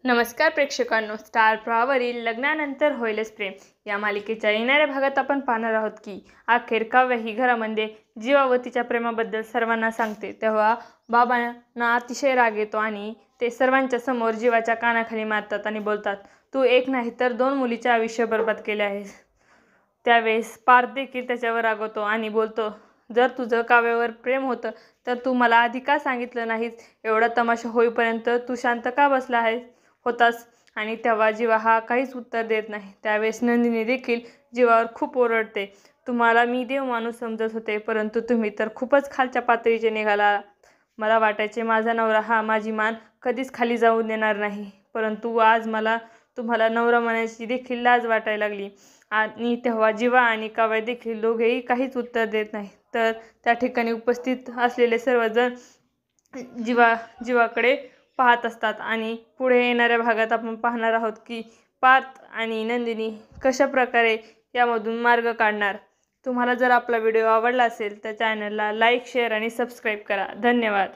नमस्कार प्रेक्षकांनो, स्टार प्रवाहावरील लग्नानंतर होईलच प्रेम या मालिकेच्या येणाऱ्या भागात आपण पाहणार आहोत की अखेर काव्य ही घरामध्ये जीवा व तिच्या प्रेमाबद्दल सर्वांना सांगते। तेव्हा बाबांना अतिशय राग येतो आणि ते सर्वांच्या समोर जीवाच्या कानाखाली मारतात आणि बोलतात, तू एक नाही तर दोन मुलीचे आयुष्य बर्बाद केले आहेस। त्यावेळेस पार्थ देखील त्याच्यावर रागवतो आणि बोलतो, जर तुझं काव्यावर प्रेम होतं तर तू मला आधी का सांगितलं नाहीस? एवढा तमाशा होईपर्यंत तू शांत का बसला होतास? आणि तेव्हा जीवा हा काहीच उत्तर देत नाही। त्यावेळेस नंदिनी देखील जीवावर खूप ओरडते, तुम्हाला मी देव माणूस समजत होते, परंतु तुम्ही तर खूपच खालच्या पातळीचे निघाला। मला वाटायचे माझा नवरा हा माझी मान कधीच खाली जाऊ देणार नाही, परंतु आज मला तुम्हाला नवरा म्हणायची देखील लाज वाटायला लागली। आणि तेव्हा जीवा आणि काव्य देखील दोघेही काहीच उत्तर देत नाही। तर त्या ठिकाणी उपस्थित असलेले सर्वजण जीवाकडे पाहत असतात आणि पुढे येणाऱ्या भागात आपण पाहणार आहोत की पार्थ आणि नंदिनी कशा प्रकारे यामधून मार्ग काढणार। तुम्हाला जर आपला व्हिडिओ आवडला असेल तर चॅनलला लाईक, शेअर आणि सबस्क्राईब करा। धन्यवाद।